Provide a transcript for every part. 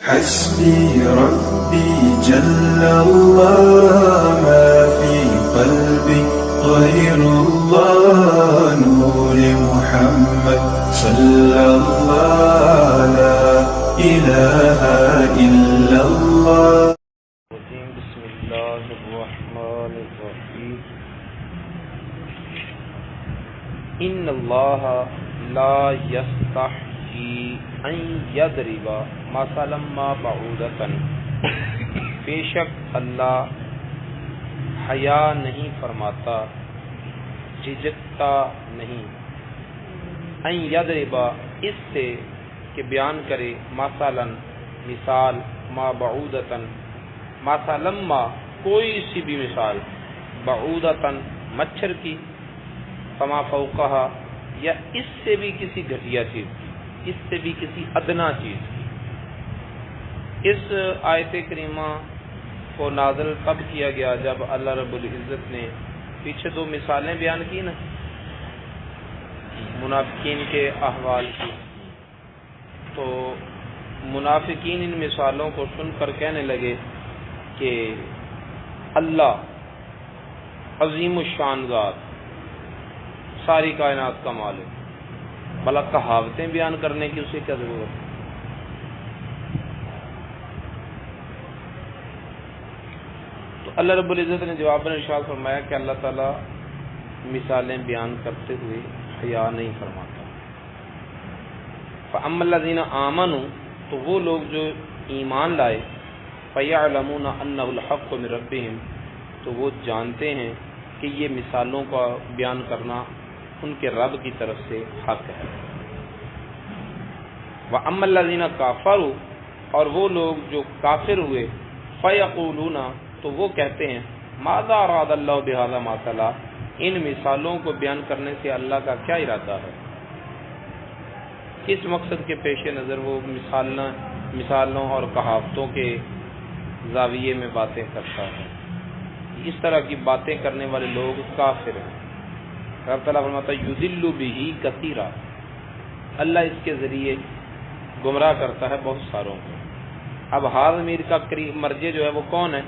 حسبي ربي جل الله ما في قلبي غير الله نور محمد صلى الله لا إله إلا الله. بسم الله الرحمن الرحيم. إن الله لا يستحيي أن يضرب مثلا ما بعوضة. بے شک اللہ حیا نہیں فرماتا، جھجکتا نہیں، ان یضرب اس سے کہ بیان کرے، مثلا مثال، ما بعودتن مثلا ما کوئی سی بھی مثال، بعودتن مچھر کی، فما فوقہا یا اس سے بھی کسی گھٹیا چیز کی، اس سے بھی کسی ادنا چیز کی. اس آیت کریمہ کو نازل تب کیا گیا جب اللہ رب العزت نے پیچھے دو مثالیں بیان کی نا منافقین کے احوال کی، تو منافقین ان مثالوں کو سن کر کہنے لگے کہ اللہ عظیم الشان ذات، ساری کائنات کا مالک، بھلا کہاوتیں بیان کرنے کی اسے کیا ضرورت ہے؟ تو اللہ رب العزت نے جواب میں ارشاد فرمایا کہ اللہ تعالیٰ مثالیں بیان کرتے ہوئے حیا نہیں فرماتا. فَأَمَّا الَّذِينَ آمَنُوا تو وہ لوگ جو ایمان لائے، فَيَعْلَمُونَ أَنَّهُ الْحَقُّ مِن رَبِّهِمْ تو وہ جانتے ہیں کہ یہ مثالوں کا بیان کرنا ان کے رب کی طرف سے حق ہے. وَأَمَّا الَّذِينَ كَفَرُوا اور وہ لوگ جو کافر ہوئے، فَيَقُولُونَ تو وہ کہتے ہیں، ماذا اراد اللہ بہذا مثلا ان مثالوں کو بیان کرنے سے اللہ کا کیا ارادہ ہے، کس مقصد کے پیش نظر وہ مثالوں اور کہاوتوں کے زاویے میں باتیں کرتا ہے. اس طرح کی باتیں کرنے والے لوگ کافر ہیں. رب تعالیٰ فرماتا ہے یضل بہ کثیرا، اللہ اس کے ذریعے گمراہ کرتا ہے بہت ساروں کو. اب حاض میر کا مرجع جو ہے وہ کون ہے؟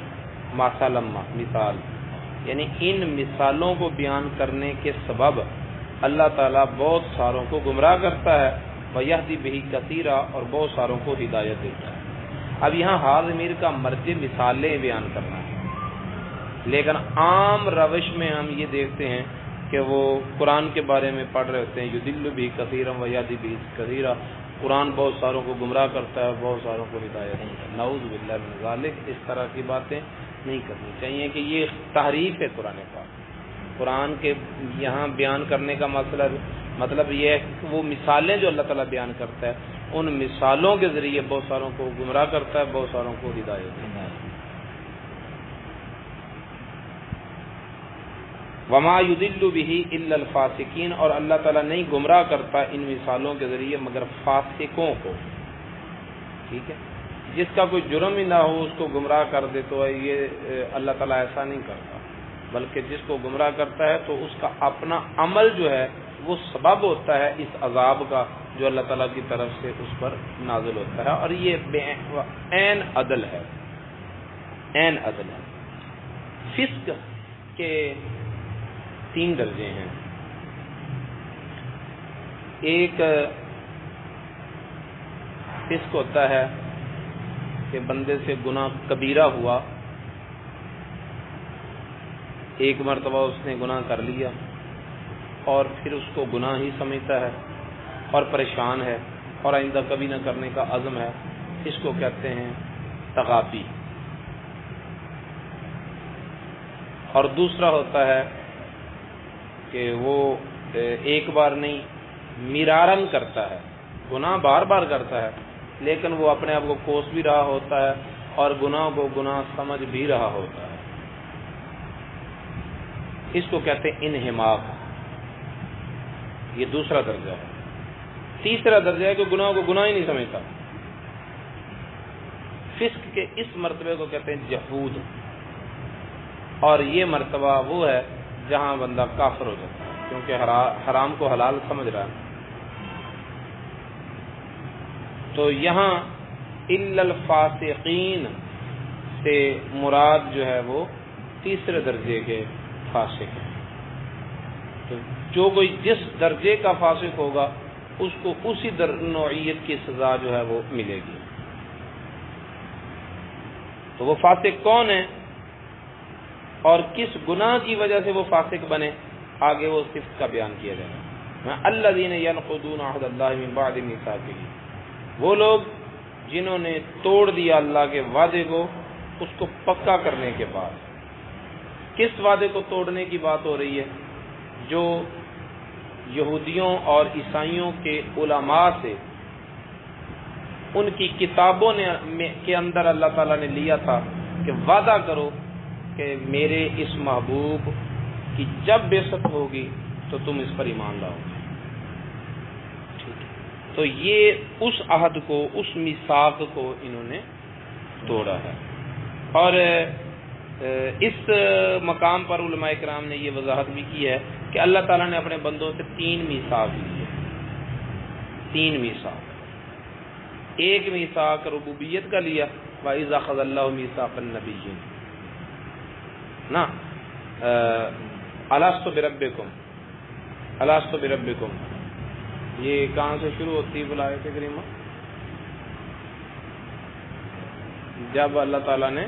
ماسلما مثال، یعنی ان مثالوں کو بیان کرنے کے سبب اللہ تعالیٰ بہت ساروں کو گمراہ کرتا ہے، وَيَهْدِي بِهِ كَثِيرًا اور بہت ساروں کو ہدایت دیتا ہے. اب یہاں حاض میر کا مرجع مثالیں بیان کرنا ہے، لیکن عام روش میں ہم یہ دیکھتے ہیں کہ وہ قرآن کے بارے میں پڑھ رہے ہوتے ہیں، یضل بہ کثیرا ویہدی بہ کثیرا، قرآن بہت ساروں کو گمراہ کرتا ہے، بہت ساروں کو ہدایت دیتا ہے. نعوذ باللہ من ذالک، اس طرح کی باتیں نہیں کرنی چاہیے کہ یہ تحریف ہے قرآن پاک. قرآن کے یہاں بیان کرنے کا مطلب یہ ہے کہ وہ مثالیں جو اللہ تعالیٰ بیان کرتا ہے ان مثالوں کے ذریعے بہت ساروں کو گمراہ کرتا ہے، بہت ساروں کو ہدایت دیتا ہے. وما یضل بہ الا الفاسقین اور اللہ تعالیٰ نہیں گمراہ کرتا ان مثالوں کے ذریعے مگر فاسقوں کو. ٹھیک ہے، جس کا کوئی جرم ہی نہ ہو اس کو گمراہ کر دے تو یہ اللہ تعالیٰ ایسا نہیں کرتا، بلکہ جس کو گمراہ کرتا ہے تو اس کا اپنا عمل جو ہے وہ سبب ہوتا ہے اس عذاب کا جو اللہ تعالیٰ کی طرف سے اس پر نازل ہوتا ہے. اور یہ عین عدل ہے، عین عدل ہے. فسق کے 3 درجے ہیں. ایک فسق ہوتا ہے کہ بندے سے گناہ کبیرہ ہوا، ایک مرتبہ اس نے گناہ کر لیا اور پھر اس کو گناہ ہی سمجھتا ہے اور پریشان ہے اور آئندہ کبھی نہ کرنے کا عزم ہے. اس کو کہتے ہیں تغابی. اور دوسرا ہوتا ہے کہ وہ ایک بار نہیں مرارن کرتا ہے، گناہ بار بار کرتا ہے لیکن وہ اپنے آپ کو کوس بھی رہا ہوتا ہے اور گناہ کو گناہ سمجھ بھی رہا ہوتا ہے. اس کو کہتے ہیں انہماک. یہ دوسرا درجہ ہے. تیسرا درجہ ہے کہ گناہ کو گناہ ہی نہیں سمجھتا. فسق کے اس مرتبے کو کہتے ہیں جحود. اور یہ مرتبہ وہ ہے جہاں بندہ کافر ہو جاتا ہے کیونکہ حرام کو حلال سمجھ رہا ہے. تو یہاں الا الفاسقین سے مراد جو ہے وہ تیسرے درجے کے فاسق ہیں. تو جو کوئی جس درجے کا فاسق ہوگا اس کو اسی نوعیت کی سزا جو ہے وہ ملے گی. تو وہ فاسق کون ہے اور کس گناہ کی وجہ سے وہ فاسق بنے، آگے وہ صفت کا بیان کیا جائے گا. الذین ینقضون عہد اللہ من بعد میثاقہ، وہ لوگ جنہوں نے توڑ دیا اللہ کے وعدے کو اس کو پکا کرنے کے بعد. کس وعدے کو توڑنے کی بات ہو رہی ہے؟ جو یہودیوں اور عیسائیوں کے علماء سے ان کی کتابوں کے اندر اللہ تعالیٰ نے لیا تھا کہ وعدہ کرو کہ میرے اس محبوب کی جب بعثت ہوگی تو تم اس پر ایمان لاؤ گے. ٹھیک ہے، تو یہ اس عہد کو، اس میثاق کو انہوں نے توڑا ہے. اور اس مقام پر علماء کرام نے یہ وضاحت بھی کی ہے کہ اللہ تعالیٰ نے اپنے بندوں سے 3 میثاق لیے. 3 میثاق. ایک میثاق ربوبیت کا لیا، وَإِذَا أَخَذَ اللَّهُ مِيثَاقَ النَّبِيِّينَ نا أَلَسْتُ بِرَبِّكُمْ أَلَسْتُ بِرَبِّكُمْ، یہ کہاں سے شروع ہوتی ہے آیت کریمہ؟ جب اللہ تعالیٰ نے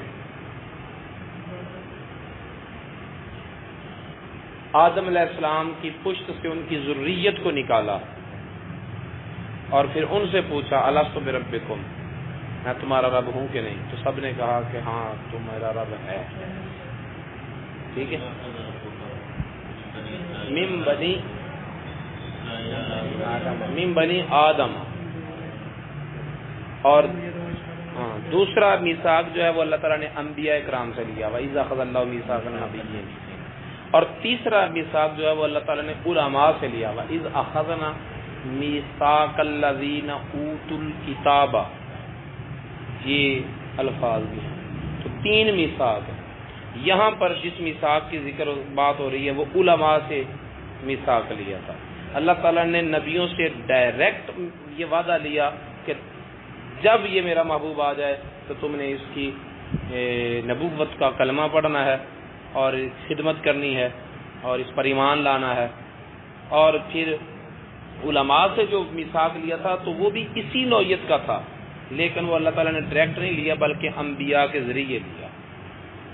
آدم علیہ السلام کی پشت سے ان کی ذریت کو نکالا اور پھر ان سے پوچھا الستُ بربکم، میں تمہارا رب ہوں کہ نہیں؟ تو سب نے کہا کہ ہاں تم میرا رب ہے. ٹھیک ہے، من بنی آدم. اور دوسرا میثاق جو ہے وہ اللہ تعالیٰ نے انبیاء کرام سے لیا، وَإِذَا أَخَذَ اللَّهُ مِيثَاقَ النَّبِيِّينَ. اور تیسرا میثاق جو ہے وہ اللہ تعالیٰ نے علماء سے لیا، وَإِذْ أَخَذْنَا مِيثَاقَ الَّذِينَ أُوتُوا الْكِتَابَ. یہ الفاظ بھی ہیں. تو 3 میثاق. یہاں پر جس میثاق کی ذکر بات ہو رہی ہے وہ علماء سے میثاق لیا تھا. اللہ تعالیٰ نے نبیوں سے ڈائریکٹ یہ وعدہ لیا کہ جب یہ میرا محبوب آ جائے تو تم نے اس کی نبوت کا کلمہ پڑھنا ہے اور خدمت کرنی ہے اور اس پر ایمان لانا ہے. اور پھر علماء سے جو میثاق لیا تھا تو وہ بھی اسی نوعیت کا تھا، لیکن وہ اللہ تعالیٰ نے ڈائریکٹ نہیں لیا بلکہ انبیاء کے ذریعے لیا.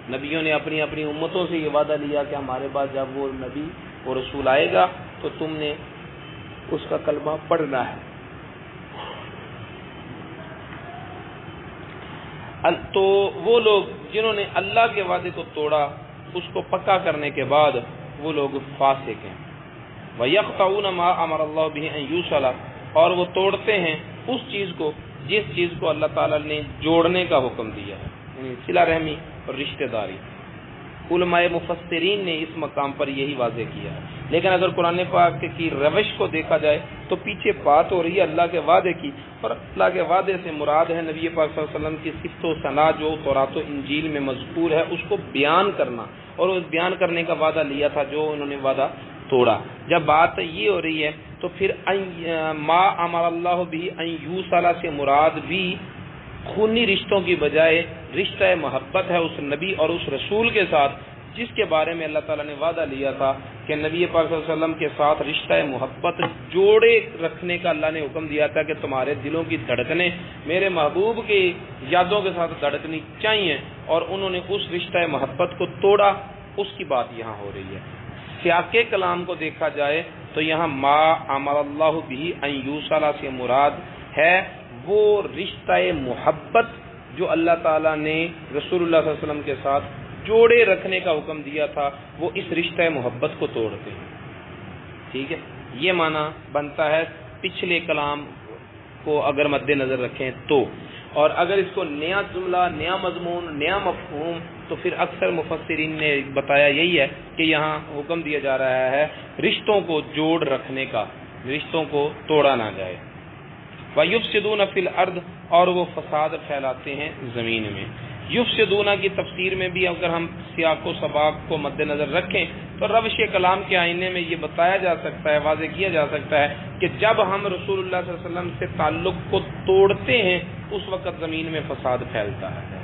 نبیوں نے اپنی اپنی امتوں سے یہ وعدہ لیا کہ ہمارے پاس جب وہ نبی وہ رسول آئے گا تو تم نے اس کا کلمہ پڑھنا ہے. تو وہ لوگ جنہوں نے اللہ کے وعدے کو توڑا اس کو پکا کرنے کے بعد وہ لوگ فاسق ہیں. وَيَقْطَعُونَ مَا أَمَرَ اللَّهُ بِهِ أَن يُوصَلَ، اور وہ توڑتے ہیں اس چیز کو جس چیز کو اللہ تعالیٰ نے جوڑنے کا حکم دیا ہے، یعنی صلہ رحمی اور رشتہ داری. علماء مفسرین نے اس مقام پر یہی واضح کیا ہے. لیکن اگر قرآن پاک کی روش کو دیکھا جائے تو پیچھے بات ہو رہی ہے اللہ کے وعدے کی، اور اللہ کے وعدے سے مراد ہے نبی پاک صلی اللہ علیہ وسلم کی صفت و ثنا جو تورات و انجیل میں مذکور ہے اس کو بیان کرنا، اور اس بیان کرنے کا وعدہ لیا تھا جو انہوں نے وعدہ توڑا. جب بات یہ ہو رہی ہے تو پھر ما امر اللہ بھی ان یوصل سے مراد بھی خونی رشتوں کی بجائے رشتہ محبت ہے اس نبی اور اس رسول کے ساتھ جس کے بارے میں اللہ تعالیٰ نے وعدہ لیا تھا کہ نبی پاک صلی اللہ علیہ وسلم کے ساتھ رشتہ محبت جوڑے رکھنے کا اللہ نے حکم دیا تھا کہ تمہارے دلوں کی دھڑکنیں میرے محبوب کی یادوں کے ساتھ دھڑکنی چاہیے، اور انہوں نے اس رشتہ محبت کو توڑا. اس کی بات یہاں ہو رہی ہے. سیاق کلام کو دیکھا جائے تو یہاں ما امر اللہ بھی ان یوصل سے مراد ہے وہ رشتہ محبت جو اللہ تعالیٰ نے رسول اللہ صلی اللہ علیہ وسلم کے ساتھ جوڑے رکھنے کا حکم دیا تھا، وہ اس رشتہ محبت کو توڑتے ہیں. ٹھیک ہے، یہ معنی بنتا ہے پچھلے کلام کو اگر مد نظر رکھیں تو. اور اگر اس کو نیا جملہ، نیا مضمون، نیا مفہوم، تو پھر اکثر مفسرین نے بتایا یہی ہے کہ یہاں حکم دیا جا رہا ہے رشتوں کو جوڑ رکھنے کا، رشتوں کو توڑا نہ جائے. وَيُفْسِدُونَ فِي الْأَرْضِ، اور وہ فساد پھیلاتے ہیں زمین میں. یفسدون کی تفسیر میں بھی اگر ہم سیاق و سباق کو مد نظر رکھیں تو روش کلام کے آئینے میں یہ بتایا جا سکتا ہے، واضح کیا جا سکتا ہے کہ جب ہم رسول اللہ صلی اللہ علیہ وسلم سے تعلق کو توڑتے ہیں اس وقت زمین میں فساد پھیلتا ہے،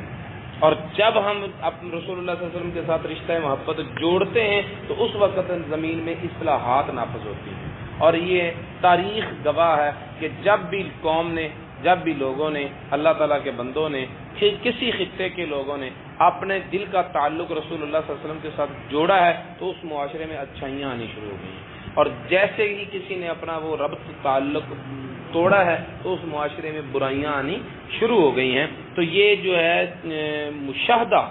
اور جب ہم رسول اللہ صلی اللہ علیہ وسلم کے ساتھ رشتہ محبت جوڑتے ہیں تو اس وقت زمین میں اصلاحات نافذ ہوتی ہیں۔ اور یہ تاریخ گواہ ہے کہ جب بھی قوم نے، جب بھی لوگوں نے، اللہ تعالیٰ کے بندوں نے، کسی خطے کے لوگوں نے اپنے دل کا تعلق رسول اللہ صلی اللہ علیہ وسلم کے ساتھ جوڑا ہے تو اس معاشرے میں اچھائیاں آنی شروع ہو گئی ہیں، اور جیسے ہی کسی نے اپنا وہ ربط تعلق توڑا ہے تو اس معاشرے میں برائیاں آنی شروع ہو گئی ہیں۔ تو یہ جو ہے مشاہدہ،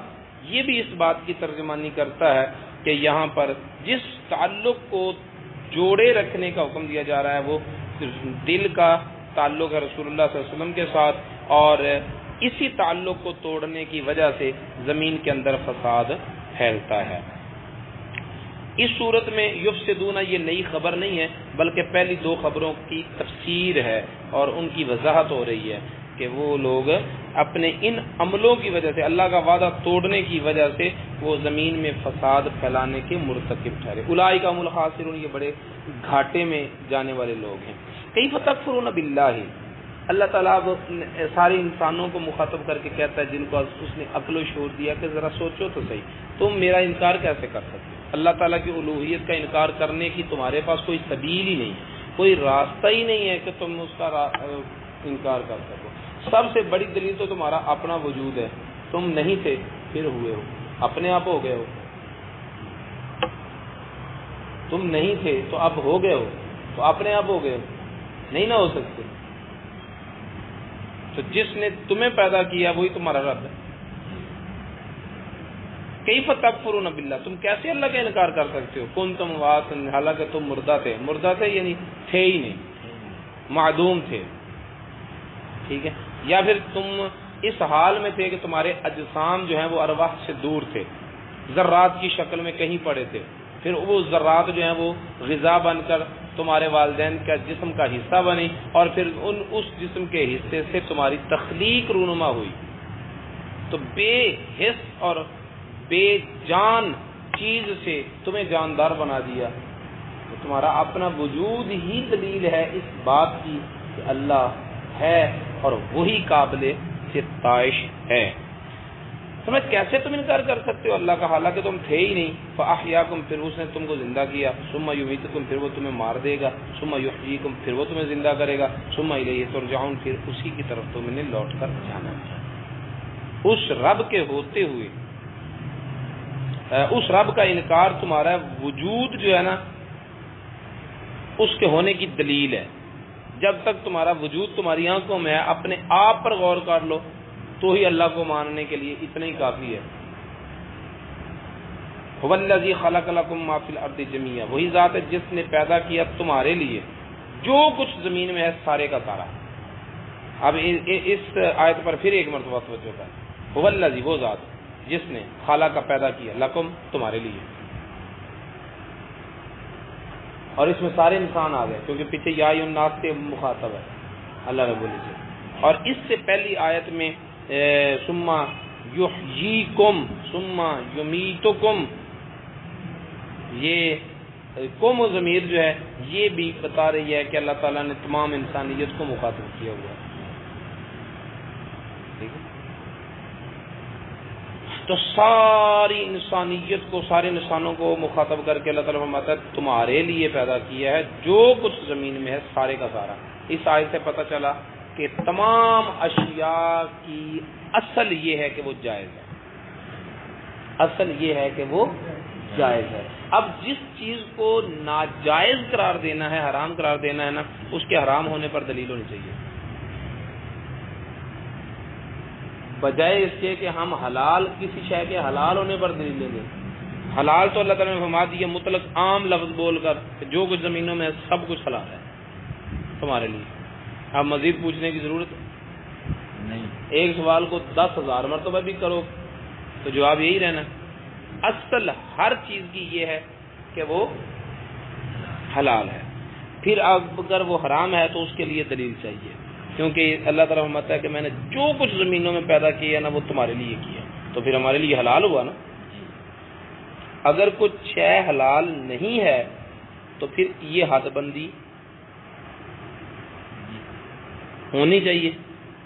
یہ بھی اس بات کی ترجمانی کرتا ہے کہ یہاں پر جس تعلق کو جوڑے رکھنے کا حکم دیا جا رہا ہے وہ دل کا تعلق ہے رسول اللہ صلی اللہ علیہ وسلم کے ساتھ، اور اسی تعلق کو توڑنے کی وجہ سے زمین کے اندر فساد پھیلتا ہے۔ اس صورت میں یفسدون یہ نئی خبر نہیں ہے، بلکہ پہلی دو خبروں کی تفسیر ہے اور ان کی وضاحت ہو رہی ہے کہ وہ لوگ اپنے ان عملوں کی وجہ سے، اللہ کا وعدہ توڑنے کی وجہ سے وہ زمین میں فساد پھیلانے کے مرتکب ٹھہرے۔ اولئک هم الخاسرون، یہ بڑے گھاٹے میں جانے والے لوگ ہیں۔ کیف تکفرون باللہ، اللہ تعالیٰ سارے انسانوں کو مخاطب کر کے کہتا ہے جن کو اس نے عقل و شعور دیا کہ ذرا سوچو تو صحیح، تم میرا انکار کیسے کر سکتے ہو؟ اللہ تعالیٰ کی الوہیت کا انکار کرنے کی تمہارے پاس کوئی سبیل ہی نہیں ہے، کوئی راستہ ہی نہیں ہے کہ تم اس کا انکار کر سکو۔ سب سے بڑی دلیل تو تمہارا اپنا وجود ہے، تم نہیں تھے پھر ہوئے ہو، اپنے آپ ہو گئے ہو، تم نہیں تھے تو اب ہو گئے ہو، تو اپنے آپ ہو گئے ہو، نہیں نہ ہو سکتے۔ تو جس نے تمہیں پیدا کیا وہی تمہارا رب ہے۔ کیف تکفرون باللہ، تم کیسے اللہ کا انکار کر سکتے ہو؟ کنتم امواتا، حالانکہ تم مردہ تھے، مردہ تھے یعنی تھے ہی نہیں، معدوم تھے، ٹھیک ہے، یا پھر تم اس حال میں تھے کہ تمہارے اجسام جو ہیں وہ ارواح سے دور تھے، ذرات کی شکل میں کہیں پڑے تھے، پھر وہ ذرات جو ہیں وہ غذا بن کر تمہارے والدین کا جسم کا حصہ بنی، اور پھر اس جسم کے حصے سے تمہاری تخلیق رونما ہوئی۔ تو بے حس اور بے جان چیز سے تمہیں جاندار بنا دیا، تو تمہارا اپنا وجود ہی دلیل ہے اس بات کی کہ اللہ ہے اور وہی قابل ستائش ہے۔ تمہیں کیسے تم انکار کر سکتے ہو اللہ کا، حالانکہ تم تھے ہی نہیں۔ فاحیاکم، پھر اس نے تم کو زندہ کیا، ثم یمیتکم، پھر وہ تمہیں مار دے گا، ثم یحییکم، پھر وہ تمہیں زندہ کرے گا، ثم الیہ ترجعون، پھر اسی کی طرف تم نے لوٹ کر جانا ہے۔ اس رب کے ہوتے ہوئے، اس رب کا انکار تمہارا وجود جو ہے نا اس کے ہونے کی دلیل ہے۔ جب تک تمہارا وجود تمہاری آنکھوں میں ہے، اپنے آپ پر غور کر لو تو ہی اللہ کو ماننے کے لیے اتنا ہی کافی ہے۔ هو الذی خلق لکم ما فی الارض جمیعا، وہی ذات ہے جس نے پیدا کیا تمہارے لیے جو کچھ زمین میں ہے سارے کا سارا۔ اب اس آیت پر پھر ایک مرتبہ توجہ کریں، هو الذی، وہ ذات جس نے خالق کا پیدا کیا، لکم، تمہارے لیے، اور اس میں سارے انسان آ گئے کیونکہ پیچھے یا ایھا الناس سے مخاطب ہے اللہ رب العزت۔ اور اس سے پہلی آیت میں ثم یحییکم ثم یمیتکم، یہ قوم و ضمیر جو ہے یہ بھی بتا رہی ہے کہ اللہ تعالیٰ نے تمام انسانیت کو مخاطب کیا ہوا ہے، ٹھیک ہے۔ تو ساری انسانیت کو، سارے انسانوں کو مخاطب کر کے اللہ تعالیٰ فرماتا ہے تمہارے لیے پیدا کیا ہے جو کچھ زمین میں ہے سارے کا سارا۔ اس آیت سے پتہ چلا کہ تمام اشیاء کی اصل یہ ہے کہ وہ جائز ہے، اصل یہ ہے کہ وہ جائز ہے۔ اب جس چیز کو ناجائز قرار دینا ہے، حرام قرار دینا ہے نا، اس کے حرام ہونے پر دلیل ہونی چاہیے، بجائے اس کے کہ ہم حلال کسی شے کے حلال ہونے پر دلیل لیں گے۔ حلال تو اللہ تعالیٰ نے فرما دیا مطلق عام لفظ بول کر کہ جو کچھ زمینوں میں ہے سب کچھ حلال ہے تمہارے لیے۔ اب مزید پوچھنے کی ضرورت نہیں، ایک سوال کو 10,000 مرتبہ بھی کرو تو جواب یہی رہنا۔ اصل ہر چیز کی یہ ہے کہ وہ حلال ہے، پھر اگر وہ حرام ہے تو اس کے لیے دلیل چاہیے، کیونکہ اللہ تعالیٰ فرماتا ہے کہ میں نے جو کچھ زمینوں میں پیدا کیا نا وہ تمہارے لیے کیا، تو پھر ہمارے لیے حلال ہوا نا۔ اگر کچھ شے حلال نہیں ہے تو پھر یہ حد بندی ہونی چاہیے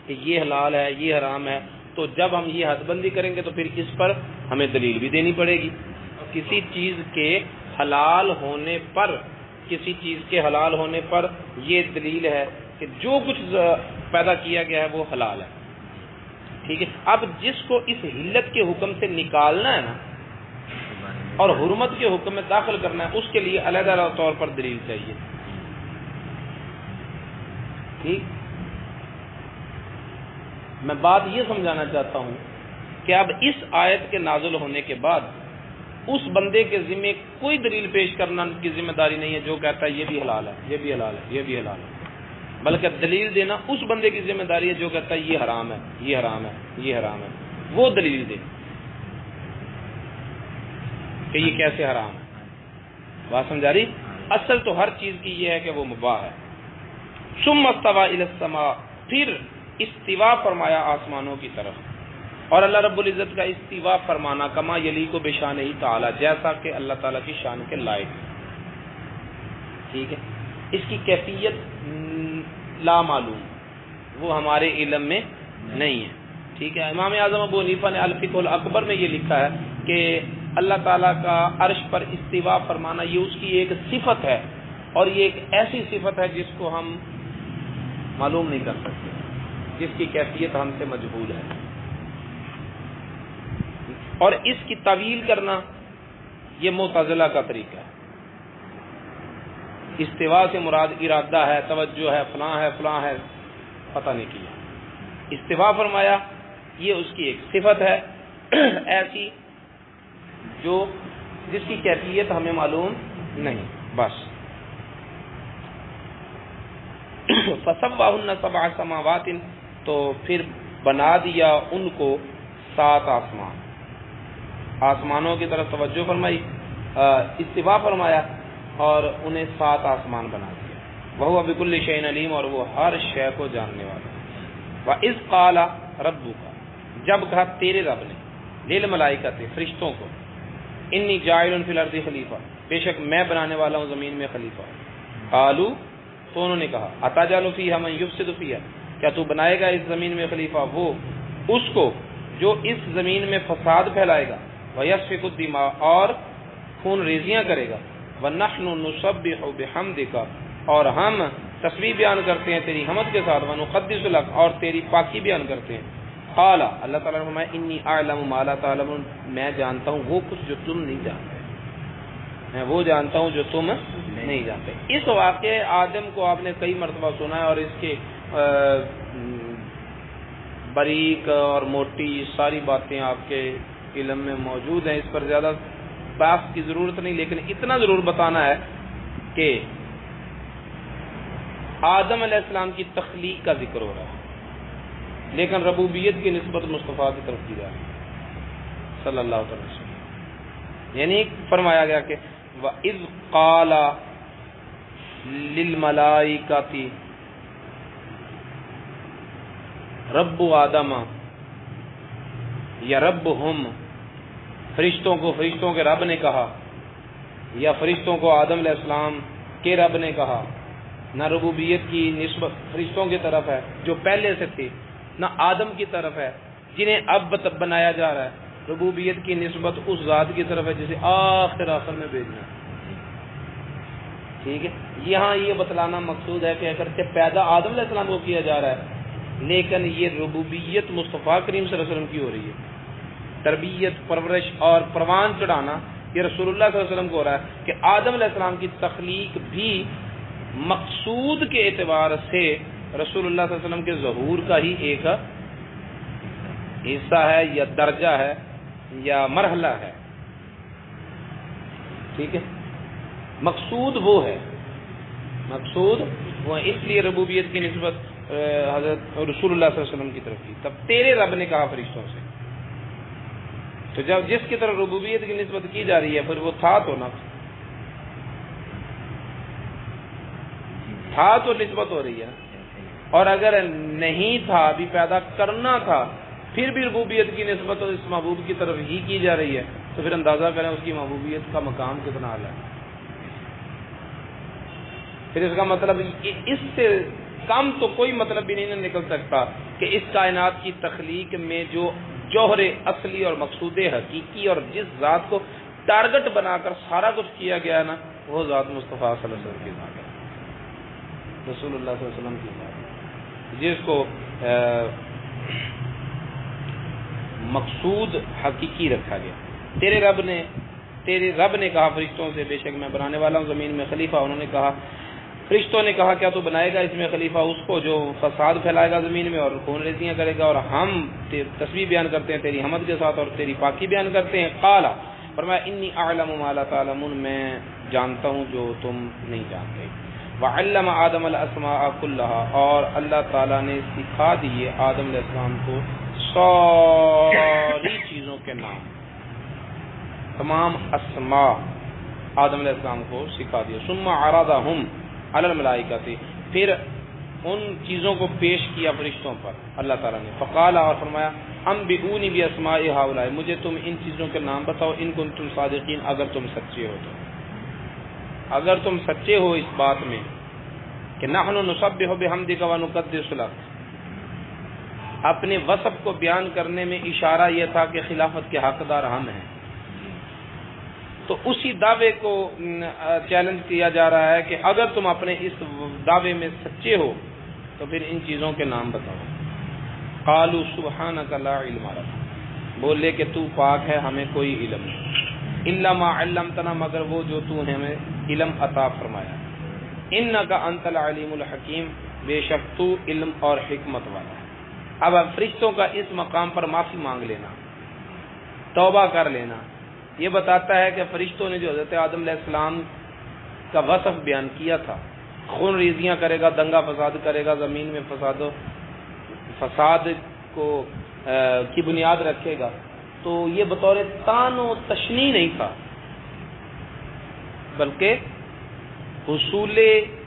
کہ یہ حلال ہے یہ حرام ہے، تو جب ہم یہ حد بندی کریں گے تو پھر اس پر ہمیں دلیل بھی دینی پڑے گی۔ کسی چیز کے حلال ہونے پر، کسی چیز کے حلال ہونے پر یہ دلیل ہے کہ جو کچھ پیدا کیا گیا ہے وہ حلال ہے، ٹھیک ہے۔ اب جس کو اس حلت کے حکم سے نکالنا ہے نا اور حرمت کے حکم میں داخل کرنا ہے، اس کے لیے علیحدہ طور پر دلیل چاہیے، ٹھیک۔ میں بات یہ سمجھانا چاہتا ہوں کہ اب اس آیت کے نازل ہونے کے بعد اس بندے کے ذمہ کوئی دلیل پیش کرنا کی ذمہ داری نہیں ہے جو کہتا ہے یہ بھی حلال ہے یہ بھی حلال ہے یہ بھی حلال ہے، بلکہ دلیل دینا اس بندے کی ذمہ داری ہے جو کہتا ہے یہ حرام ہے یہ حرام ہے یہ حرام ہے، وہ دلیل دے کہ یہ کیسے حرام ہے۔ بات سمجھا رہی؟ اصل تو ہر چیز کی یہ ہے کہ وہ مباح ہے۔ ثم استوى الى السماء، پھر استوا فرمایا آسمانوں کی طرف، اور اللہ رب العزت کا استوا فرمانا کما یلیق بشانہ تعالی، جیسا کہ اللہ تعالیٰ کی شان کے لائق، ٹھیک ہے۔ اس کی کیفیت لا معلوم، وہ ہمارے علم میں نہیں ہے، ٹھیک ہے۔ امام اعظم ابو حنیفہ نے الفقہ الاکبر میں یہ لکھا ہے کہ اللہ تعالیٰ کا عرش پر استوا فرمانا یہ اس کی ایک صفت ہے، اور یہ ایک ایسی صفت ہے جس کو ہم معلوم نہیں کر سکتے، جس کی کیفیت ہم سے مجہول ہے، اور اس کی تعویل کرنا یہ معتزلہ کا طریقہ ہے۔ استوا سے مراد ارادہ ہے، توجہ ہے، فلاں ہے، پتہ نہیں کیا۔ استوا فرمایا یہ اس کی ایک صفت ہے ایسی جو جس کی کیفیت ہمیں معلوم نہیں، بس۔ فسواہن سبع سماوات، تو پھر بنا دیا ان کو 7 آسمان، آسمانوں کی طرف توجہ فرمائی، استوا فرمایا اور انہیں 7 آسمان بنا دیا۔ وہو بکل شیء علیم، اور وہ ہر شے کو جاننے والا۔ وَإِذْ قَالَ رَبُّكَ، جب کہا تیرے رب نے، للملائکۃ، فرشتوں کو، انی جاعل فی الارض خلیفہ، بے شک میں بنانے والا ہوں زمین میں خلیفہ۔ قالوا، تو انہوں نے کہا، اتجعل فیہا من یفسد فیہا، کیا تو بنائے گا اس زمین میں خلیفہ وہ اس کو جو اس زمین میں فساد پھیلائے گا، ویسفک الدماء، اور خون ریزیاں کرے گا، ونحن نسبح بحمدک، اور ہم تسبیح بیان کرتے ہیں تیری حمد کے ساتھ، ونقدس لک، اور تیری پاکی بیان کرتے ہیں۔ قال، اللہ تعالیٰ نے فرمایا، انی اعلم ما لا تعلمون، میں جانتا ہوں وہ کچھ جو تم نہیں جانتے، میں وہ جانتا ہوں جو تم نہیں جانتے۔ اس واقعے آدم کو آپ نے کئی مرتبہ سنا ہے، اور اس کے باریک اور موٹی ساری باتیں آپ کے علم میں موجود ہیں، اس پر زیادہ بحث کی ضرورت نہیں، لیکن اتنا ضرور بتانا ہے کہ آدم علیہ السلام کی تخلیق کا ذکر ہو رہا ہے، لیکن ربوبیت کی نسبت مصطفیٰ کی طرف کی جا رہی ہے صلی اللہ علیہ وسلم، یعنی فرمایا گیا کہ وَإِذْ قَالَ لِلْمَلَائِكَةِ رب آدم، یا ربہم، فرشتوں کو فرشتوں کے رب نے کہا، یا فرشتوں کو آدم علیہ السلام کے رب نے کہا۔ نہ ربوبیت کی نسبت فرشتوں کی طرف ہے جو پہلے سے تھے، نہ آدم کی طرف ہے جنہیں اب بنایا جا رہا ہے۔ ربوبیت کی نسبت اس ذات کی طرف ہے جسے آخر میں بھیجنا ہے، ٹھیک ہے۔ یہاں یہ بتلانا مقصود ہے کہ اگرچہ پیدا آدم علیہ السلام کو کیا جا رہا ہے، لیکن یہ ربوبیت مصطفیٰ کریم صلی اللہ علیہ وسلم کی ہو رہی ہے، تربیت، پرورش اور پروان چڑھانا یہ رسول اللہ صلی اللہ علیہ وسلم کو ہو رہا ہے کہ آدم علیہ السلام کی تخلیق بھی مقصود کے اعتبار سے رسول اللہ صلی اللہ علیہ وسلم کے ظہور کا ہی ایک حصہ ہے، یا درجہ ہے، یا مرحلہ ہے، ٹھیک ہے۔ مقصود وہ ہے، مقصود وہ ہے، اس لیے ربوبیت کی نسبت حضرت رسول اللہ صلی اللہ علیہ وسلم کی طرف کی۔ تب تیرے رب نے کہا فرشتوں سے، تو جب جس کی طرف ربوبیت کی نسبت کی جا رہی ہے پھر وہ تھا تو نہ تھا تو نسبت ہو رہی ہے، اور اگر نہیں تھا بھی پیدا کرنا تھا پھر بھی ربوبیت کی نسبت اس محبوب کی طرف ہی کی جا رہی ہے، تو پھر اندازہ کریں اس کی محبوبیت کا مقام کتنا اعلیٰ ہے۔ پھر اس کا مطلب اس سے کم تو کوئی مطلب بھی نہیں نکل سکتا کہ اس کائنات کی تخلیق میں جو جوہر اصلی اور مقصود حقیقی اور جس ذات کو ٹارگٹ بنا کر سارا کچھ کیا گیا نا، وہ ذات مصطفیٰ صلی اللہ علیہ وسلم کی ذات ہے، رسول اللہ صلی اللہ علیہ وسلم کی ذات ہے، جس کو مقصود حقیقی رکھا گیا۔ تیرے رب نے کہا فرشتوں سے، بے شک میں بنانے والا ہوں زمین میں خلیفہ۔ انہوں نے کہا، فرشتوں نے کہا کیا تو بنائے گا اس میں خلیفہ اس کو جو فساد پھیلائے گا زمین میں اور خون ریزیاں کرے گا، اور ہم تسبیح بیان کرتے ہیں تیری حمد کے ساتھ اور تیری پاکی بیان کرتے ہیں۔ قال، فرمایا انی اعلم ما لا تعلمون، میں جانتا ہوں جو تم نہیں جانتے۔ وعلم آدم الاسماء کلها، اور اللہ تعالیٰ نے سکھا دیے آدم علیہ السلام کو ساری چیزوں کے نام، تمام اسماء آدم علیہ السلام کو سکھا دیا۔ ثم عرضهم علی الملائکۃ، پھر ان چیزوں کو پیش کیا فرشتوں پر اللہ تعالیٰ نے۔ فقال، اور فرمایا، انبئونی باسماء ہؤلاء، مجھے تم ان چیزوں کے نام بتاؤ، ان کنتم صادقین، اگر تم سچے ہو تو، اگر تم سچے ہو اس بات میں کہ نحن نسبح بحمدک ونقدس لک، اپنے وصف کو بیان کرنے میں اشارہ یہ تھا کہ خلافت کے حقدار ہم ہیں، تو اسی دعوے کو چیلنج کیا جا رہا ہے کہ اگر تم اپنے اس دعوے میں سچے ہو تو پھر ان چیزوں کے نام بتاؤ۔ قالوا سبحانک لا علم لنا، بولے کہ تو پاک ہے، ہمیں کوئی علم نہیں، الا ما علمتنا، مگر وہ جو تو نے ہمیں علم عطا فرمایا، انک انت العلیم الحکیم، بے شک تو علم اور حکمت والا ہے۔ اب فرشتوں کا اس مقام پر معافی مانگ لینا، توبہ کر لینا، یہ بتاتا ہے کہ فرشتوں نے جو حضرت آدم علیہ السلام کا وصف بیان کیا تھا، خون ریزیاں کرے گا، دنگا فساد کرے گا، زمین میں فساد کو کی بنیاد رکھے گا، تو یہ بطور تان و تشنیع نہیں تھا، بلکہ حصول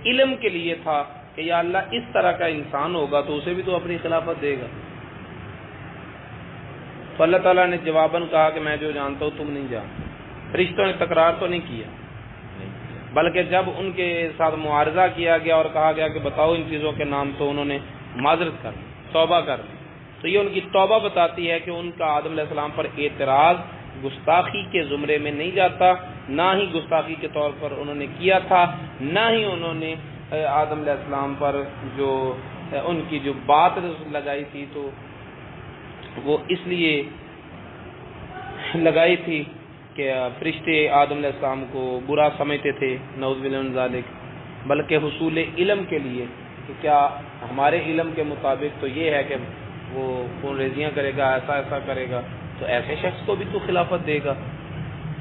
علم کے لیے تھا کہ یا اللہ اس طرح کا انسان ہوگا تو اسے بھی تو اپنی خلافت دے گا۔ تو اللہ تعالیٰ نے جواباً کہا کہ میں جو جانتا ہوں تم نہیں جانتے۔ فرشتوں نے تکرار تو نہیں کیا، بلکہ جب ان کے ساتھ معارضہ کیا گیا اور کہا گیا کہ بتاؤ ان چیزوں کے نام، تو انہوں نے معذرت کر لی، توبہ کر لی۔ تو یہ ان کی توبہ بتاتی ہے کہ ان کا آدم علیہ السلام پر اعتراض گستاخی کے زمرے میں نہیں جاتا، نہ ہی گستاخی کے طور پر انہوں نے کیا تھا، نہ ہی انہوں نے آدم علیہ السلام پر جو ان کی جو بات لگائی تھی تو وہ اس لیے لگائی تھی کہ فرشتے آدم علیہ السلام کو برا سمجھتے تھے، نعوذ باللہ من ذالک، بلکہ حصول علم کے لیے کہ کیا ہمارے علم کے مطابق تو یہ ہے کہ وہ خون ریزیاں کرے گا، ایسا ایسا کرے گا، تو ایسے شخص کو بھی تو خلافت دے گا۔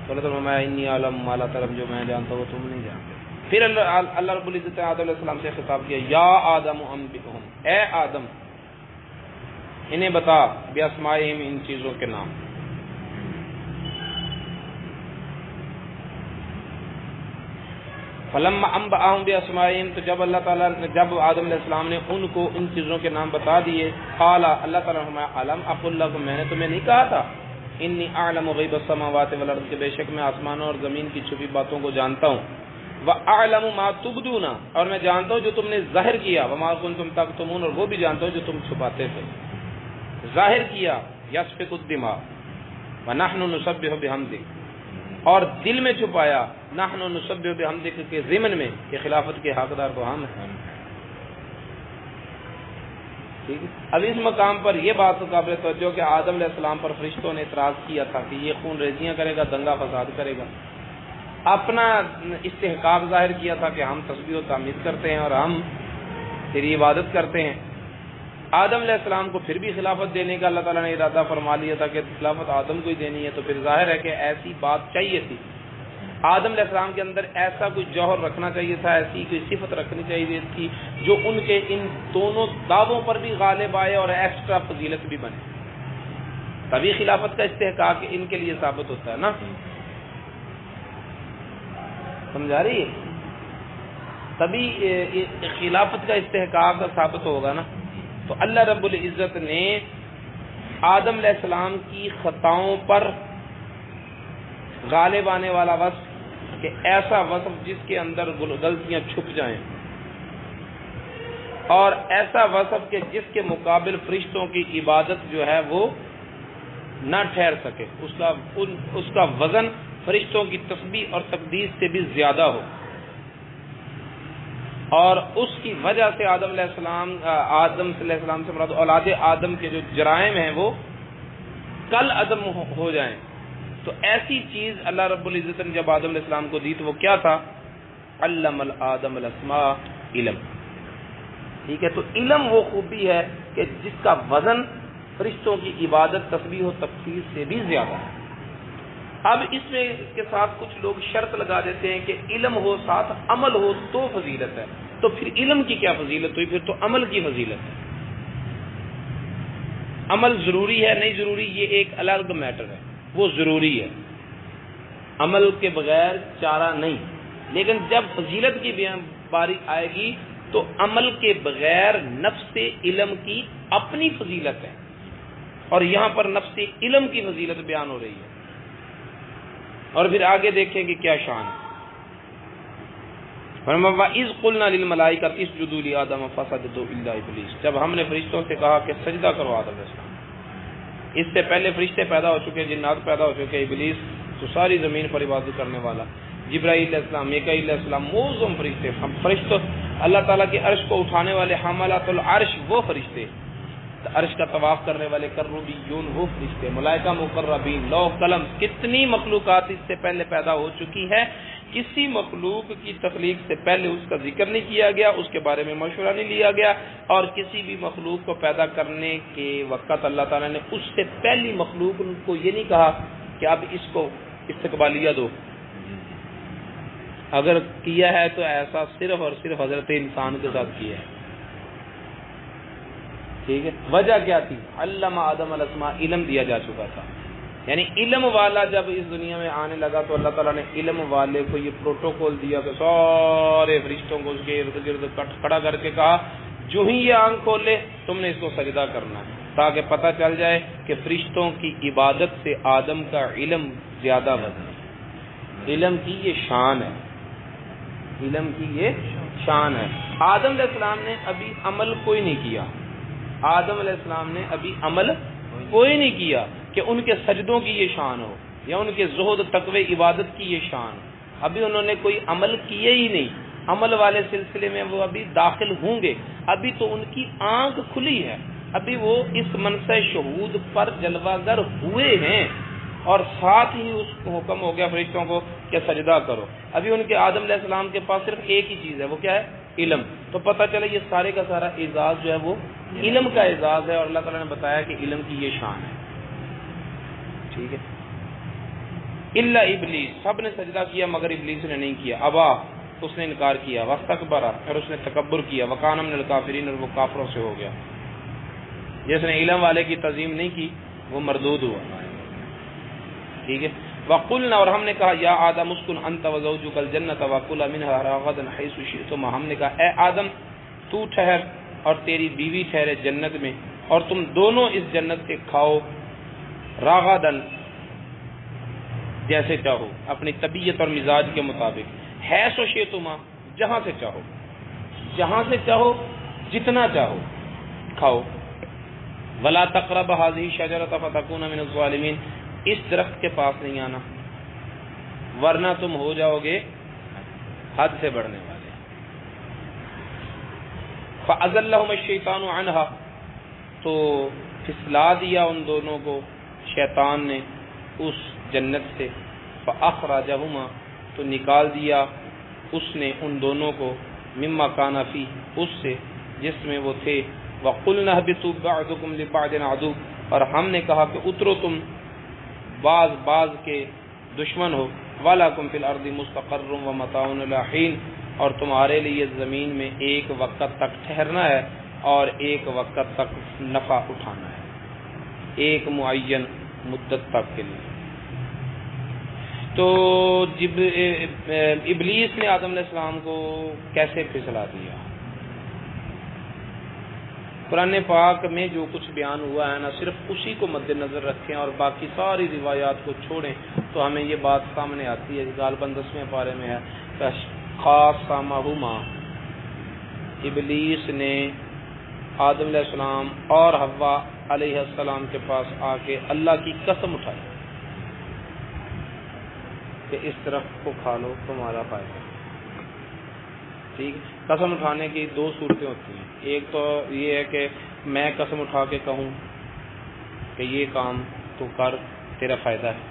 تو اللہ تعالیٰ میں انی عالم مالا طلب، جو میں جانتا ہوں تم نہیں جانتے۔ پھر اللہ رب العزت نے آدم علیہ السلام سے خطاب کیا، یا آدم انبئہم، اے آدم انہیں بتا، باسمائہم، ان چیزوں کے نام۔ فلما انبأہم باسمائہم، تو جب اللہ تعالیٰ نے جب آدم علیہ السلام نے ان کو ان چیزوں کے نام بتا دیے، قال، اللہ تعالیٰ نے فرمایا، الم اقل لکم، میں نے تمہیں نہیں کہا تھا، انی اعلم غیب السماوات والارض، کہ بے شک میں آسمانوں اور زمین کی چھپی باتوں کو جانتا ہوں، واعلم ما تبدون، اور میں جانتا ہوں جو تم نے ظاہر کیا، وما کنتم تکتمون، اور وہ بھی جانتا ہوں جو تم چھپاتے تھے۔ ظاہر کیا، یسفک الدماء ونحن نسبح بحمدک، اور دل میں چھپایا، نحن نسبح بحمدک کے ضمن میں کہ خلافت کے حقدار تو ہم ہیں۔ ٹھیک ہے، اب اس مقام پر یہ بات قابل توجہ کہ آدم علیہ السلام پر فرشتوں نے اعتراض کیا تھا کہ یہ خون ریزیاں کرے گا، دنگا فساد کرے گا، اپنا استحقاق ظاہر کیا تھا کہ ہم تسبیح و تحمید کرتے ہیں اور ہم تیری عبادت کرتے ہیں۔ آدم علیہ السلام کو پھر بھی خلافت دینے کا اللہ تعالیٰ نے ارادہ فرما لیا تھا کہ خلافت آدم کو ہی دینی ہے، تو پھر ظاہر ہے کہ ایسی بات چاہیے تھی، آدم علیہ السلام کے اندر ایسا کوئی جوہر رکھنا چاہیے تھا، ایسی کوئی صفت رکھنی چاہیے تھی جو ان کے ان دونوں دعووں پر بھی غالب آئے اور ایکسٹرا فضیلت بھی بنے، تبھی خلافت کا استحقاق ان کے لیے ثابت ہوتا ہے نا، سمجھا رہی ہے؟ تبھی خلافت کا استحقاق ثابت ہوگا نا۔ تو اللہ رب العزت نے آدم علیہ السلام کی خطاؤں پر غالب آنے والا وصف، کہ ایسا وصف جس کے اندر غلطیاں چھپ جائیں، اور ایسا وصف کہ جس کے مقابل فرشتوں کی عبادت جو ہے وہ نہ ٹھہر سکے، اس کا وزن فرشتوں کی تسبیح اور تقدیس سے بھی زیادہ ہو، اور اس کی وجہ سے آدم صلی اللہ علیہ السلام سے مراد اولاد آدم کے جو جرائم ہیں وہ کل عدم ہو جائیں. تو ایسی چیز اللہ رب العزت نے جب آدم علیہ السلام کو دی تو وہ کیا تھا؟ علم الآدم الاسماء، علم. ٹھیک ہے، تو علم وہ خوبی ہے کہ جس کا وزن فرشتوں کی عبادت، تسبیح و تقدیس سے بھی زیادہ ہے. اب اس میں اس کے ساتھ کچھ لوگ شرط لگا دیتے ہیں کہ علم ہو ساتھ عمل ہو تو فضیلت ہے. تو پھر علم کی کیا فضیلت ہوئی؟ پھر تو عمل کی فضیلت ہے. عمل ضروری ہے نہیں ضروری یہ ایک الگ میٹر ہے، وہ ضروری ہے، عمل کے بغیر چارہ نہیں. لیکن جب فضیلت کی باری آئے گی تو عمل کے بغیر نفس علم کی اپنی فضیلت ہے، اور یہاں پر نفس علم کی فضیلت بیان ہو رہی ہے. اور پھر آگے دیکھیں کہ کیا شان ہے. وَإِذْ قُلْنَا لِلْمَلَائِكَةِ اسْجُدُوا لِآدَمَ فَسَجَدُوا إِلَّا إِبْلِيسَ، جب ہم نے فرشتوں سے کہا کہ سجدہ کرو آدم علیہ السلام. اس سے پہلے فرشتے پیدا ہو چکے، جنات پیدا ہو چکے، ابلیس تو ساری زمین پر عبادت کرنے والا، جبرائیل علیہ السلام، میکائیل علیہ السلام، معظم فرشتے، ہم فرشتوں اللہ تعالیٰ کے عرش کو اٹھانے والے، حملات العرش وہ فرشتے، عرش کا طواف کرنے والے، کروبیون وہ فرشتے، ملائکہ مقربین، لوح قلم، کتنی مخلوقات اس سے پہلے پیدا ہو چکی ہے. کسی مخلوق کی تخلیق سے پہلے اس کا ذکر نہیں کیا گیا، اس کے بارے میں مشورہ نہیں لیا گیا، اور کسی بھی مخلوق کو پیدا کرنے کے وقت اللہ تعالیٰ نے اس سے پہلی مخلوق کو یہ نہیں کہا کہ اب اس کو استقبالیہ دو. اگر کیا ہے تو ایسا صرف اور صرف حضرت انسان کے ساتھ کیا ہے. ٹھیک ہے، وجہ کیا تھی؟ علم آدم الاسماء، علم دیا جا چکا تھا. یعنی علم والا جب اس دنیا میں آنے لگا تو اللہ تعالیٰ نے علم والے کو یہ پروٹوکول دیا کہ سارے فرشتوں کو اس کے ارد گرد کھڑا کر کے کہا جو ہی یہ آنکھ کھولے تم نے اس کو سجدہ کرنا ہے، تاکہ پتہ چل جائے کہ فرشتوں کی عبادت سے آدم کا علم زیادہ وزن ہے. علم کی یہ شان ہے، علم کی یہ شان ہے. آدم علیہ السلام نے ابھی عمل کوئی نہیں کیا، آدم علیہ السلام نے ابھی عمل کوئی نہیں کیا کہ ان کے سجدوں کی یہ شان ہو یا ان کے زہد تقوی عبادت کی یہ شان ہو. ابھی انہوں نے کوئی عمل کیے ہی نہیں. عمل والے سلسلے میں وہ ابھی داخل ہوں گے. ابھی تو ان کی آنکھ کھلی ہے، ابھی وہ اس منصہ شہود پر جلوہ گر ہوئے ہیں، اور ساتھ ہی اس کو حکم ہو گیا فرشتوں کو کہ سجدہ کرو. ابھی ان کے آدم علیہ السلام کے پاس صرف ایک ہی چیز ہے، وہ کیا ہے؟ علم. تو پتہ چلے یہ سارے کا سارا اعزاز جو ہے وہ علم کا اعزاز ہے، اور اللہ تعالیٰ نے بتایا کہ علم کی یہ شان ہے. ٹھیک ہے. الا ابلیس، سب نے سجدہ کیا مگر ابلیس نے نہیں کیا. ابا، اس نے انکار کیا. واستکبر، اور اس نے تکبر کیا. وکان من الکافرین، اور وہ کافروں سے ہو گیا. جس نے علم والے کی تعظیم نہیں کی وہ مردود ہوا. ٹھیک ہے. وقلنا، اور ہم نے کہا یا آدم اسکن انت وزوجک الجنۃ وکلا منها رغدا حيث شئتما، ہم نے کہا اے آدم تو ٹھہر اور تیری بیوی ٹھہرے جنت میں، اور تم دونوں اس جنت سے کھاؤ راغدن، جیسے چاہو، اپنی طبیعت اور مزاج کے مطابق. حیث شئتما، جہاں سے چاہو، جہاں سے چاہو، جتنا چاہو کھاؤ. ولا تقرب هذه الشجرة فتكون من الظالمين، اس درخت کے پاس نہیں آنا ورنہ تم ہو جاؤ گے حد سے بڑھنے والے. فأزلهم الشیطان عنها، تو پھسلا دیا ان دونوں کو شیطان نے اس جنت سے. فأخرجهما، تو نکال دیا اس نے ان دونوں کو، مما کان فی، اس سے جس میں وہ تھے. وقلنا اهبطوا بعضكم لبعض عدو، اور ہم نے کہا کہ اترو تم بعض کے دشمن ہو. وَلَكُمْ فِي الْأَرْضِ مُسْتَقَرٌّ وَمَتَاعٌ إِلَىٰ حِينٍ، اور تمہارے لیے زمین میں ایک وقت تک ٹھہرنا ہے اور ایک وقت تک نفع اٹھانا ہے، ایک معین مدت تک کے لیے. تو ابلیس نے آدم علیہ السلام کو کیسے پھسلا دیا؟ قرآن پاک میں جو کچھ بیان ہوا ہے نا، صرف اسی کو مد نظر رکھیں اور باقی ساری روایات کو چھوڑیں تو ہمیں یہ بات سامنے آتی ہے. غالباً 10ویں پارے میں ہے خاصمہما، ابلیس نے آدم علیہ السلام اور حوا علیہ السلام کے پاس آ کے اللہ کی قسم اٹھائی کہ اس درخت کو کھا لو تمہارا فائدہ. ٹھیک، قسم اٹھانے کی دو صورتیں ہوتی ہیں. ایک تو یہ ہے کہ میں قسم اٹھا کے کہوں کہ یہ کام تو کر، تیرا فائدہ ہے،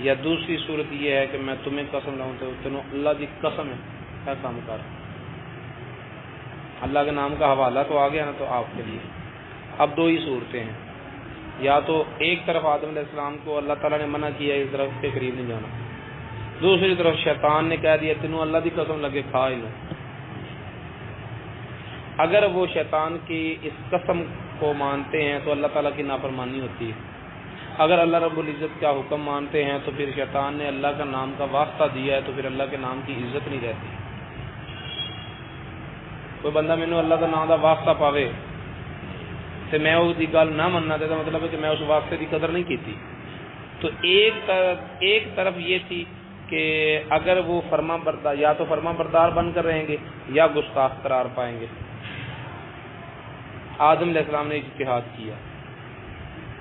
یا دوسری صورت یہ ہے کہ میں تمہیں قسم لاؤں تو تینوں اللہ کی قسم ہے کیا کام کر. اللہ کے نام کا حوالہ تو آ گیا نا تو آپ کے لیے. اب دو ہی صورتیں ہیں، یا تو ایک طرف آدم علیہ السلام کو اللہ تعالیٰ نے منع کیا اس درخت کے قریب نہیں جانا، دوسری طرف شیطان نے کہہ دیا تینوں اللہ کی قسم لگے کھا ہی لو. اگر وہ شیطان کی اس قسم کو مانتے ہیں تو اللہ تعالیٰ کی نافرمانی ہوتی ہے. اگر اللہ رب العزت کا حکم مانتے ہیں تو پھر شیطان نے اللہ کا نام کا واسطہ دیا ہے تو پھر اللہ کے نام کی عزت نہیں رہتی. کوئی بندہ مینوں اللہ کا نام کا واسطہ پاوے تو میں اس کی گل نہ مننا تو مطلب ہے کہ میں اس واسطے کی قدر نہیں کی. تو ایک طرف یہ تھی کہ اگر وہ فرما بردار یا تو فرما بردار بن کر رہیں گے یا گستاخ قرار پائیں گے. آدم علیہ السلام نے اجتہاد کیا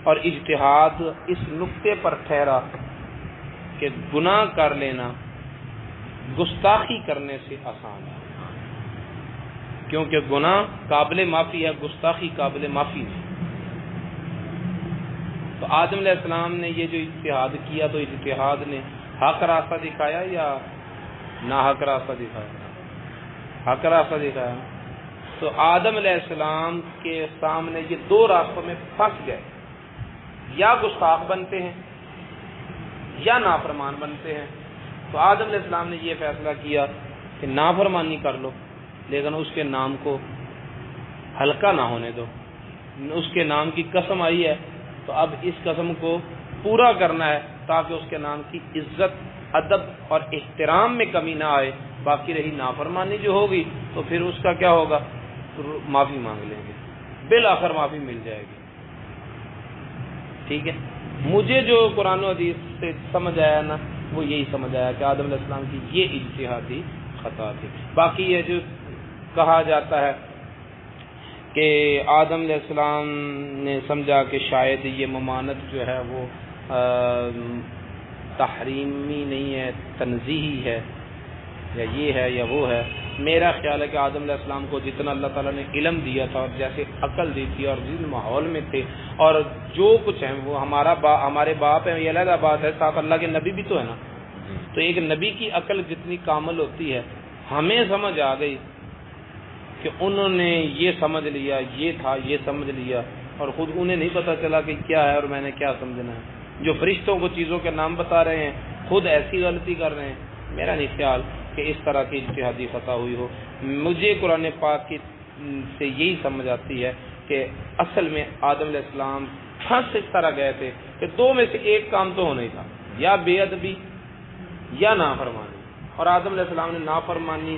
اور اجتہاد اس نقطے پر ٹھہرا کہ گناہ کر لینا گستاخی کرنے سے آسان ہے، کیونکہ گناہ قابل معافی ہے، گستاخی قابل معافی نہیں. تو آدم علیہ السلام نے یہ جو اجتہاد کیا تو اجتہاد نے حق راستہ دکھایا یا ناحق راستہ دکھایا؟ حق راستہ دکھایا. تو آدم علیہ السلام کے سامنے یہ دو راستوں میں پھنس گئے، یا گستاخ بنتے ہیں یا نافرمان بنتے ہیں. تو آدم علیہ السلام نے یہ فیصلہ کیا کہ نافرمانی کر لو لیکن اس کے نام کو ہلکا نہ ہونے دو. اس کے نام کی قسم آئی ہے تو اب اس قسم کو پورا کرنا ہے تاکہ اس کے نام کی عزت، ادب اور احترام میں کمی نہ آئے. باقی رہی نافرمانی جو ہوگی تو پھر اس کا کیا ہوگا، معافی مانگ لیں گے، بالآخر معافی مل جائے گی. ٹھیک ہے، مجھے جو قرآن و حدیث سے سمجھ آیا نا وہ یہی سمجھ آیا کہ آدم علیہ السلام کی یہ اجتہادی خطا تھی. باقی یہ جو کہا جاتا ہے کہ آدم علیہ السلام نے سمجھا کہ شاید یہ ممانعت جو ہے وہ تحریمی نہیں ہے، تنزیہی ہے، یا یہ ہے یا وہ ہے. میرا خیال ہے کہ آدم علیہ السلام کو جتنا اللہ تعالیٰ نے علم دیا تھا اور جیسے عقل دی تھی اور جس ماحول میں تھے اور جو کچھ ہیں وہ ہمارے باپ ہیں، یہ علیحدہ بات ہے، ساتھ اللہ کے نبی بھی تو ہے نا. تو ایک نبی کی عقل جتنی کامل ہوتی ہے، ہمیں سمجھ آ گئی کہ انہوں نے یہ سمجھ لیا، یہ تھا، یہ سمجھ لیا، اور خود انہیں نہیں پتہ چلا کہ کیا ہے اور میں نے کیا سمجھنا ہے. جو فرشتوں کو چیزوں کے نام بتا رہے ہیں خود ایسی غلطی کر رہے ہیں. میرا نہیں خیال کہ اس طرح کی اجتہادی خطا ہوئی ہو. مجھے قرآن پاک سے یہی سمجھ آتی ہے کہ اصل میں آدم علیہ السلام پھنس اس طرح گئے تھے کہ دو میں سے ایک کام تو ہونا ہی تھا، یا بے ادبی یا نافرمانی. اور آدم علیہ السلام نے نافرمانی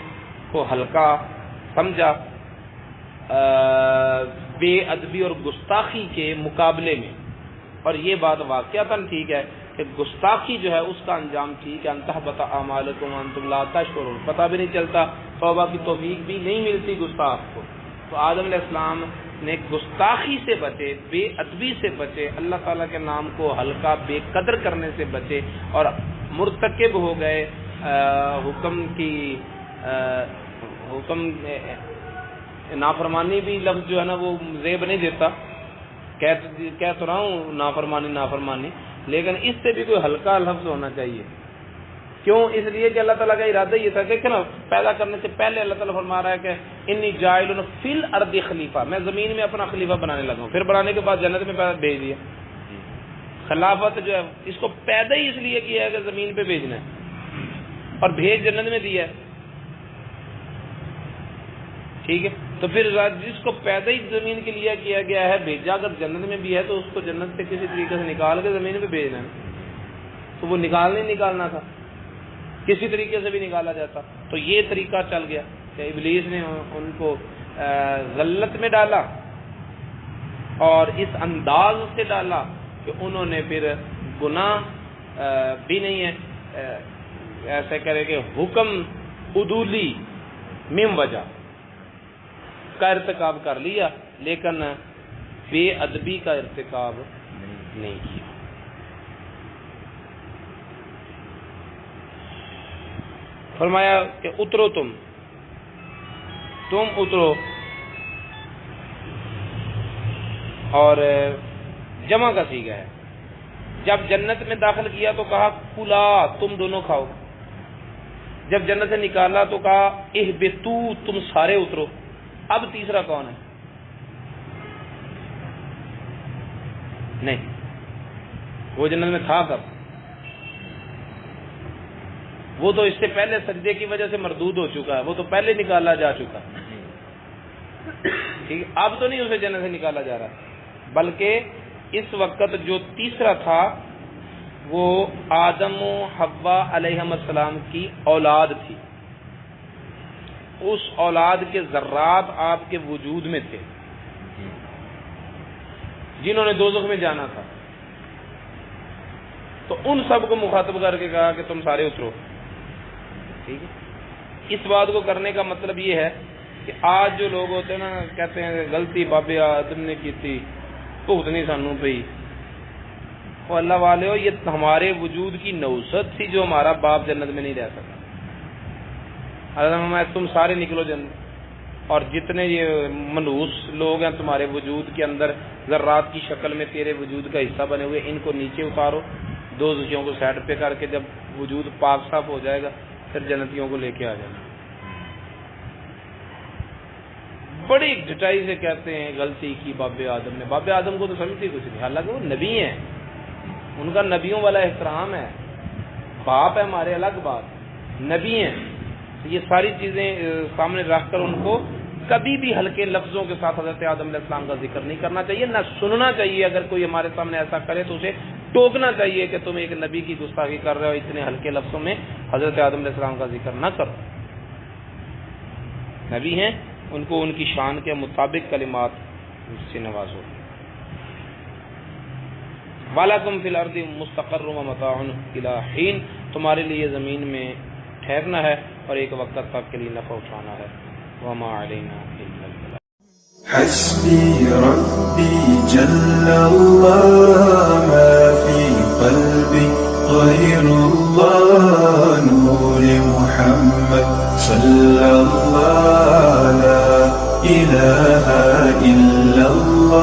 کو ہلکا سمجھا بے ادبی اور گستاخی کے مقابلے میں. اور یہ بات واقعتاً ٹھیک ہے کہ گستاخی جو ہے اس کا انجام ٹھیک ہے، انتحبط اعمالکم وانتم لا تشعرون، پتہ بھی نہیں چلتا، توبہ کی توفیق بھی نہیں ملتی گستاخ کو. تو آدم علیہ السلام نے گستاخی سے بچے، بے ادبی سے بچے، اللہ تعالیٰ کے نام کو ہلکا بے قدر کرنے سے بچے اور مرتکب ہو گئے حکم نافرمانی بھی لفظ جو ہے نا وہ زیب نہیں دیتا، کہہ تو رہا ہوں نافرمانی، لیکن اس سے بھی کوئی ہلکا لفظ ہونا چاہیے. کیوں؟ اس لیے کہ اللہ تعالیٰ کا ارادہ یہ تھا کہ نا پیدا کرنے سے پہلے اللہ تعالیٰ فرما رہا ہے کہ انی جاعل فی الارض خلیفہ، میں زمین میں اپنا خلیفہ بنانے لگا ہوں. پھر بنانے کے بعد جنت میں پیدا بھیج دیا. خلافت جو ہے اس کو پیدا ہی اس لیے کیا ہے کہ زمین پہ بھیجنا ہے اور بھیج جنت میں دیا ہے. ٹھیک ہے، تو پھر جس کو پیدا ہی زمین کے لیے کیا گیا ہے بھیجا اگر جنت میں بھی ہے تو اس کو جنت سے کسی طریقے سے نکال کے زمین پہ بھیجنا ہے. تو وہ نکالنا تھا، کسی طریقے سے بھی نکالا جاتا. تو یہ طریقہ چل گیا کہ ابلیس نے ان کو ذلت میں ڈالا اور اس انداز سے ڈالا کہ انہوں نے پھر گناہ بھی نہیں ہے ایسے کرے کہ حکم عدولی من وجہ کا ارتکاب کر لیا لیکن بے ادبی کا ارتکاب نہیں کیا۔ فرمایا کہ اترو تم اترو، اور جمع کا صیغہ ہے۔ جب جنت میں داخل کیا تو کہا کلا، تم دونوں کھاؤ۔ جب جنت سے نکالا تو کہا اہبتو، تم سارے اترو۔ اب تیسرا کون ہے؟ نہیں، وہ جنت میں تھا کب؟ وہ تو اس سے پہلے سجدے کی وجہ سے مردود ہو چکا ہے، وہ تو پہلے نکالا جا چکا ہے۔ ٹھیک، اب تو نہیں اسے جنت سے نکالا جا رہا، بلکہ اس وقت جو تیسرا تھا وہ آدم و حوا علیہ السلام کی اولاد تھی، اس اولاد کے ذرات آپ کے وجود میں تھے جنہوں نے دوزخ میں جانا تھا، تو ان سب کو مخاطب کر کے کہا کہ تم سارے اترو۔ ٹھیک ہے، اس بات کو کرنے کا مطلب یہ ہے کہ آج جو لوگ ہوتے ہیں نا، کہتے ہیں غلطی بابے آدم نے کی تھی، بھگتنی سانوں پہ ہی۔ وہ اللہ والے ہو، یہ ہمارے وجود کی نوست تھی جو ہمارا باپ جنت میں نہیں رہ سکا۔ تم سارے نکلو جنت، اور جتنے یہ منحوس لوگ ہیں تمہارے وجود کے اندر ذرات کی شکل میں تیرے وجود کا حصہ بنے ہوئے، ان کو نیچے اتارو، دو زوجیوں کو سائڈ پہ کر کے، جب وجود پاک صاف ہو جائے گا پھر جنتیوں کو لے کے آ جانا۔ بڑی ڈٹائی سے کہتے ہیں غلطی کی باب آدم نے۔ باب آدم کو تو سمجھتی کچھ نہیں، حالانکہ وہ نبی ہیں، ان کا نبیوں والا احترام ہے۔ باپ ہے ہمارے الگ بات، نبی ہیں، یہ ساری چیزیں سامنے رکھ کر ان کو کبھی بھی ہلکے لفظوں کے ساتھ حضرت آدم علیہ السلام کا ذکر نہیں کرنا چاہیے، نہ سننا چاہیے۔ اگر کوئی ہمارے سامنے ایسا کرے تو اسے ٹوکنا چاہیے کہ تم ایک نبی کی گستاخی کر رہے ہو، اتنے ہلکے لفظوں میں حضرت آدم علیہ السلام کا ذکر نہ کرو۔ نبی ہیں، ان کو ان کی شان کے مطابق کلمات سے نوازو۔ وَلَكُمْ فِي الْأَرْضِ مُسْتَقَرٌّ وَمَتَاعٌ إِلَىٰ حِينٍ، تمہارے لیے زمین میں ٹھہرنا ہے اور ایک وقت تک کے لیے نفع اٹھانا ہے۔ وَمَا عَلَيْنَا إِلَّا الْبَلَاغُ۔ حسبي ربي جل الله ما في قلبي غير الله نور محمد صلى الله لا إله إلا الله